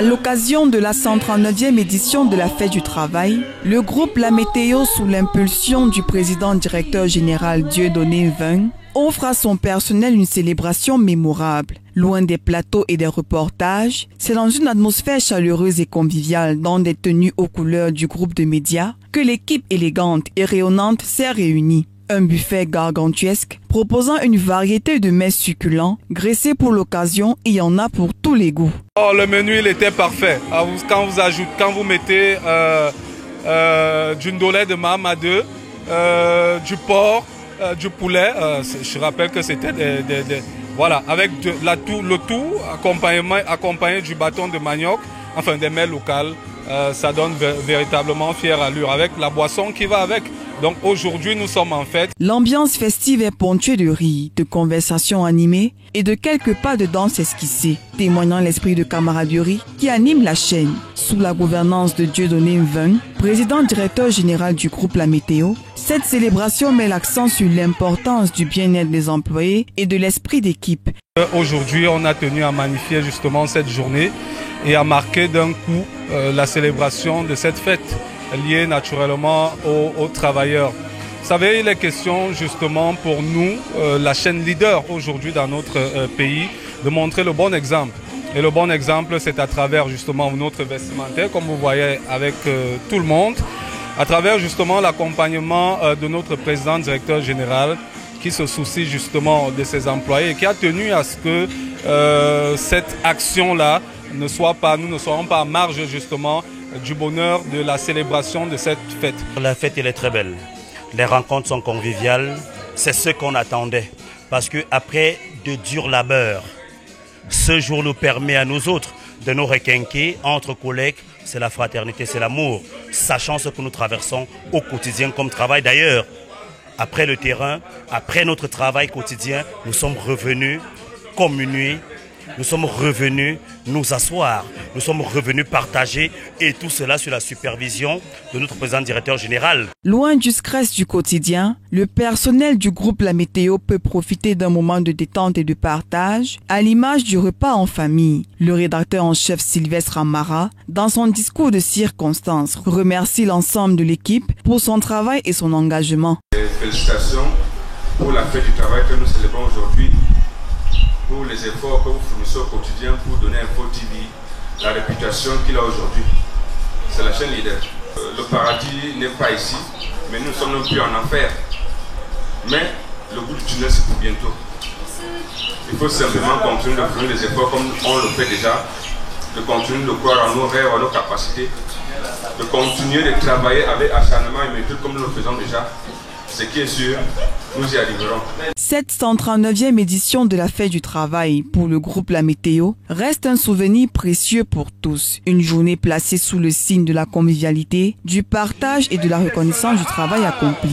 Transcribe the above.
À l'occasion de la 139e édition de la Fête du Travail, le groupe La Météo, sous l'impulsion du président directeur général Dieudonné Mvung, offre à son personnel une célébration mémorable. Loin des plateaux et des reportages, c'est dans une atmosphère chaleureuse et conviviale, dans des tenues aux couleurs du groupe de médias, que l'équipe élégante et rayonnante s'est réunie. Un buffet gargantuesque proposant une variété de mets succulents, graissés pour l'occasion, il y en a pour tous les goûts. Oh, le menu il était parfait. Quand vous mettez du ndolé de Mahamadou, du porc, du poulet, je rappelle que c'était voilà, avec le tout accompagné du bâton de manioc, enfin des mets locaux, ça donne véritablement fière allure avec la boisson qui va avec. Donc aujourd'hui, nous sommes en fête. L'ambiance festive est ponctuée de rires, de conversations animées et de quelques pas de danse esquissés, témoignant l'esprit de camaraderie qui anime la chaîne. Sous la gouvernance de Dieudonné Mvung, président directeur général du groupe La Météo, cette célébration met l'accent sur l'importance du bien-être des employés et de l'esprit d'équipe. Aujourd'hui, on a tenu à magnifier justement cette journée et à marquer d'un coup la célébration de cette fête, lié naturellement aux travailleurs. Vous savez, il est question justement pour nous, la chaîne leader aujourd'hui dans notre pays, de montrer le bon exemple. Et le bon exemple, c'est à travers justement notre vestimentaire, comme vous voyez avec tout le monde, à travers justement l'accompagnement de notre président directeur général qui se soucie justement de ses employés et qui a tenu à ce que cette action-là nous ne soyons pas à marge justement du bonheur de la célébration de cette fête. La fête, elle est très belle. Les rencontres sont conviviales. C'est ce qu'on attendait. Parce qu'après de durs labeurs, ce jour nous permet à nous autres de nous requinquer entre collègues. C'est la fraternité, c'est l'amour. Sachant ce que nous traversons au quotidien comme travail. D'ailleurs, après le terrain, après notre travail quotidien, nous sommes revenus communier. Nous sommes revenus nous asseoir, nous sommes revenus partager et tout cela sur la supervision de notre président directeur général. Loin du stress du quotidien, le personnel du groupe La Météo peut profiter d'un moment de détente et de partage, à l'image du repas en famille. Le rédacteur en chef Sylvestre Amara, dans son discours de circonstance, remercie l'ensemble de l'équipe pour son travail et son engagement. Félicitations pour la fête du travail que nous célébrons aujourd'hui, pour les efforts que vous fournissez au quotidien pour donner à Info TV la réputation qu'il a aujourd'hui. C'est la chaîne leader. Le paradis n'est pas ici, mais nous ne sommes non plus en enfer. Mais le bout du tunnel, c'est pour bientôt. Il faut simplement continuer de fournir des efforts comme on le fait déjà, de continuer de croire en nos rêves, en nos capacités, de continuer de travailler avec acharnement et méthode comme nous le faisons déjà. Ce qui est sûr, nous y arriverons. Cette 139e édition de la Fête du Travail pour le groupe La Météo reste un souvenir précieux pour tous. Une journée placée sous le signe de la convivialité, du partage et de la reconnaissance du travail accompli.